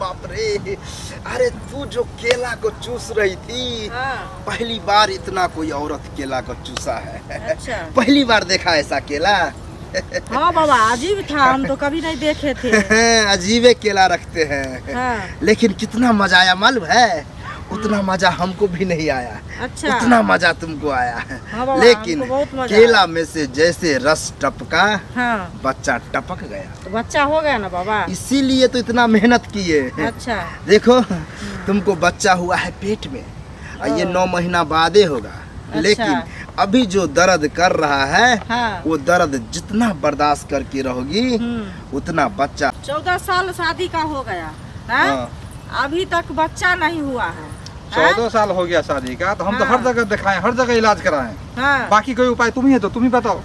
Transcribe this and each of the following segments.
बाप रे, अरे तू जो केला को चूस रही थी, हाँ। पहली बार इतना कोई औरत केला को चूसा है। अच्छा। पहली बार देखा ऐसा केला। हाँ बाबा, अजीब था, हम तो कभी नहीं देखे थे। अजीबे केला रखते हैं। हाँ। लेकिन कितना मजा आया मालूम है? उतना मजा हमको भी नहीं आया। अच्छा। उतना मजा तुमको आया। हाँ बाबा, लेकिन हमको बहुत मजा केला आया। में से जैसे रस टपका, हाँ। बच्चा टपक गया। तो बच्चा हो गया ना बाबा? इसीलिए तो इतना मेहनत किए। अच्छा। देखो, तुमको बच्चा हुआ है पेट में, और ये 9 महीना बादे होगा। अच्छा। लेकिन अभी जो दर्द कर रहा है, हाँ। वो दर्द जितना बर्दाश्त करके रहोगी, उतना बच्चा। 14 साल शादी का हो गया है? हाँ। अभी तक बच्चा नहीं हुआ है। 14 साल हो गया शादी का, तो हम तो हाँ। हर जगह दिखाएं, हर जगह इलाज कराएं। हाँ। बाकी कोई उपाय तुम ही है, तो तुम ही बताओ।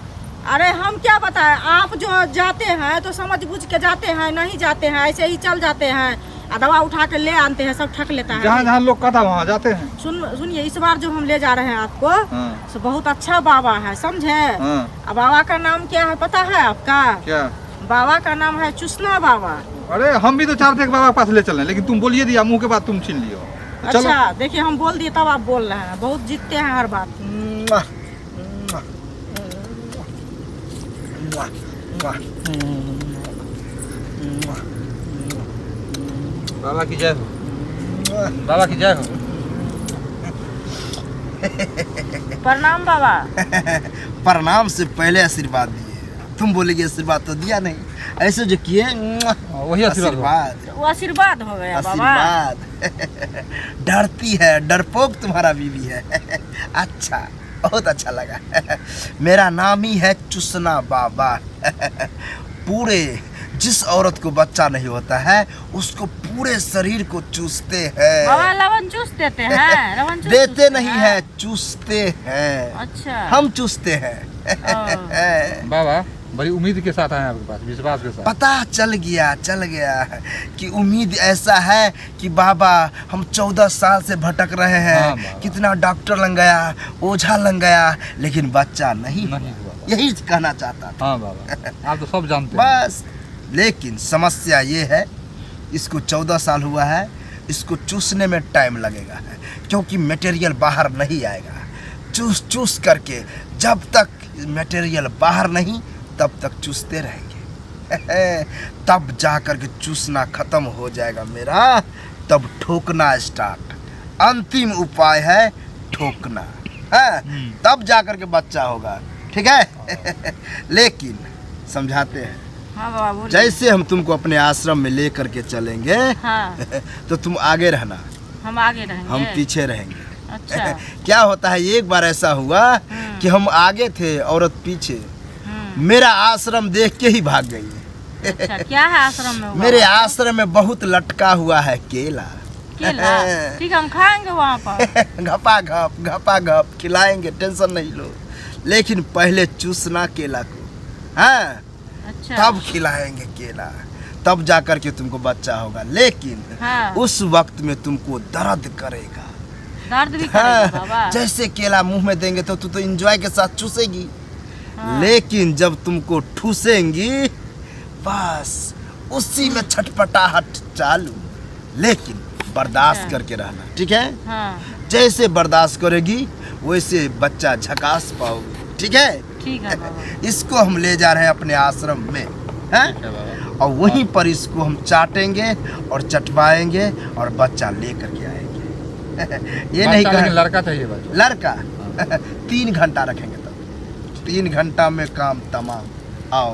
अरे हम क्या बताएं, आप जो जाते हैं तो समझ बुझ के जाते हैं, नहीं जाते हैं ऐसे ही चल जाते हैं, दवा उठा के ले आते हैं, सब ठक लेता है। जहाँ जहाँ लोग कहता वहाँ जाते हैं। सुनिए, इस बार जो हम ले जा रहे हैं आपको, हाँ। तो बहुत अच्छा बाबा है, समझे? हाँ। अब बाबा का नाम क्या है पता है आपका? क्या? बाबा का नाम है चुसना बाबा। अरे हम भी तो चाहते हैं कि बाबा के पास ले चलें, लेकिन तुम बोलिए दिया, मुंह के बाद तुम छीन लियो। चलो। अच्छा, देखिए हम बोल दिए तब आप बोल रहे हैं, बहुत जीतते हैं हर बात। मुआ, मुआ, मुआ, मुआ, मुआ, बाबा की जय हो, मुआ। बाबा की जय हो। प्रणाम बाबा। प्रणाम से पहले आशीर्वाद दिए। तुम बोलेगे आशीर्वाद तो दिया नहीं, ऐसे जो किए, मुआ, वही आशीर्वाद हो। आशीर्वाद। वो आशीर्वाद हो गया बाबा। आशीर्वाद। डरती है, डरपोक तुम्हारा बीवी है। अच्छा, बहुत अच्छा लगा। मेरा नाम ही है चुसना बाबा। पूरे जिस औरत को बच्चा नहीं होता है, उसको पूरे शरीर को चूसते हैं। बाबा लवन चूस देते हैं? लवन चूस देते चूसते नहीं है, चूसते हैं। अच्छा। हम चूसते हैं। बाबा बड़ी उम्मीद के साथ आए हैं आपके पास, विश्वास के साथ। पता चल गया कि उम्मीद ऐसा है कि बाबा हम 14 साल से भटक रहे हैं। हाँ बाबा। कितना डॉक्टर लग गया, ओझा लग गया, लेकिन बच्चा नहीं नहीं हुआ। हुआ। यही कहना चाहता था। हाँ बाबा, आप तो सब जानते हैं। बस, लेकिन समस्या ये है, इसको 14 साल हुआ है, इसको चूसने में टाइम लगेगा, क्योंकि मटेरियल बाहर नहीं आएगा। चूस करके जब तक मटेरियल बाहर नहीं, तब तक चूसते रहेंगे। तब जा कर के चूसना खत्म हो जाएगा मेरा, तब ठोकना स्टार्ट। अंतिम उपाय है ठोकना, है? तब जा कर के बच्चा होगा, ठीक है? लेकिन समझाते हैं। हाँ बाबा बोलिए। जैसे हम तुमको अपने आश्रम में ले करके चलेंगे, हाँ। तो तुम आगे रहना, हम आगे रहेंगे। हम पीछे रहेंगे। अच्छा। क्या होता है, एक बार ऐसा हुआ कि हम आगे थे, औरत पीछे। मेरा आश्रम देख के ही भाग गई। अच्छा, क्या है आश्रम में? मेरे आश्रम में बहुत लटका हुआ है केला। केला? ठीक है, हम खाएंगे वहाँ पर। घपा घप खिलाएंगे, टेंशन नहीं लो। लेकिन पहले चूसना केला को, हाँ? अच्छा। तब खिलाएंगे केला, तब जा कर के तुमको बच्चा होगा। लेकिन हाँ। उस वक्त में तुमको दर्द करेगा। दर्द भी करेगा बाबा? जैसे केला मुंह में देंगे तो तू तो एंजॉय के साथ चूसेगी। हाँ। लेकिन जब तुमको ठूसेंगी, बस उसी में छटपटाहट चालू। लेकिन बर्दाश्त अच्छा। करके रहना, ठीक है? हाँ। जैसे बर्दाश्त करेगी, वैसे बच्चा झकास पाओगे, ठीक है? ठीक है बाबा। इसको हम ले जा रहे हैं अपने आश्रम में, हैं? ठीक है बाबा। और वहीं पर इसको हम चाटेंगे और चटवाएंगे और बच्चा लेकर के आएंगे। ये नहीं बच्चा, लेकिन कह लड़का चाहिए बच्चा। लड़का। 3 घंटा रखेंगे, तब 3 घंटा में काम तमाम। आओ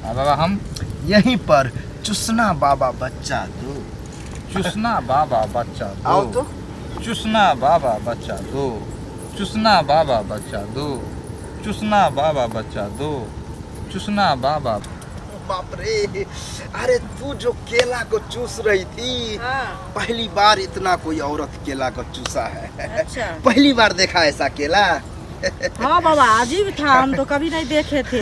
बाबा, हम यहीं पर चुसना बाबा बच्चा दो। चुसना बाबा बच्चा दो। आओ तो। चुसना बाबा बच्चा दो। चुसना बाबा बच्चा दो। चुसना बाबा बच्चा दो। चुसना बाबा। बाप रे, अरे तू जो केला को चूस रही थी, हाँ। पहली बार इतना कोई औरत केला को चूसा है। अच्छा। पहली बार देखा ऐसा केला। हाँ बाबा, अजीब था, हम तो कभी नहीं देखे थे।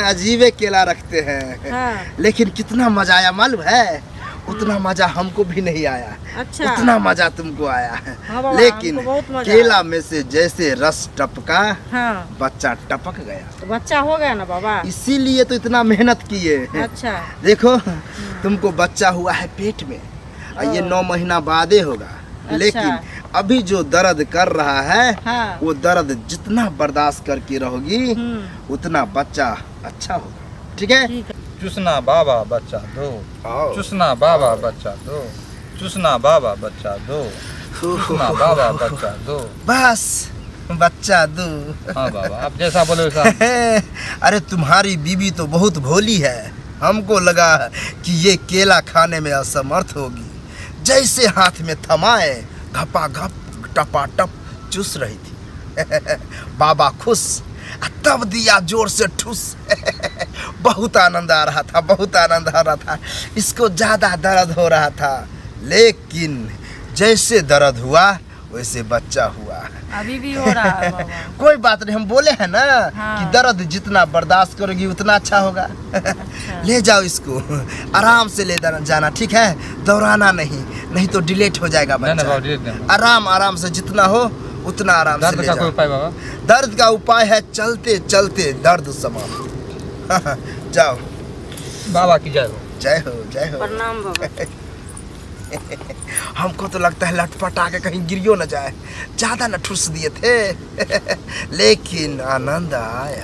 अजीबे केला रखते हैं। हाँ। लेकिन कितना मजा आया मालूम है? उतना मजा हमको भी नहीं आया। अच्छा। उतना मजा तुमको आया। हाँ बाबा, लेकिन हमको बहुत मजा केला आया। में से जैसे रस टपका, हाँ। बच्चा टपक गया। तो बच्चा हो गया ना बाबा? इसीलिए तो इतना मेहनत किए। अच्छा। देखो, तुमको बच्चा हुआ है पेट में, ये 9 महीना बादे होगा। लेकिन अभी जो दर्द कर रहा है हाँ। वो दर्द जितना बर्दाश्त करके रहोगी उतना बच्चा अच्छा होगा। ठीक है? ठीक है। चूसना बाबा बच्चा दो, आओ। चूसना बाबा बच्चा दो, चूसना बाबा बच्चा दो, चूसना बाबा बच्चा दो। बस बच्चा दो। हाँ बाबा, आप जैसा बोले वैसा। अरे तुम्हारी बीबी तो बहुत भोली है, हमको लगा कि ये केला खाने में असमर्थ होगी। जैसे हाथ में थमाए घपा घप टपा टप चूस रही थी। बाबा खुश, तब दिया जोर से ठुस। बहुत आनंद आ रहा था, बहुत आनंद आ रहा था। इसको ज्यादा दर्द हो रहा था, लेकिन जैसे दर्द हुआ वैसे बच्चा हुआ। अभी भी हो रहा है बाबा। कोई बात नहीं, हम बोले हैं ना हाँ। कि दर्द जितना बर्दाश्त करोगी उतना अच्छा होगा। ले जाओ इसको, आराम से ले जाना, ठीक है? दौड़ाना नहीं, नहीं तो डिलेट हो जाएगा नहीं, बच्चा। बाबा, डिलीट नहीं। आराम आराम से जितना हो उतना आराम से दर्द ले का जाओ। कोई उपाय बाबा? दर्द का उपाय है चलते चलते दर्द समाप्त। जाओ। बाबा की जय हो। जय हो, जय हो। प्रणाम बाबा। हमको तो लगता है लटपटा के कहीं गिरियो न जाए, ज्यादा न ठुस दिए थे। लेकिन आनंद आया।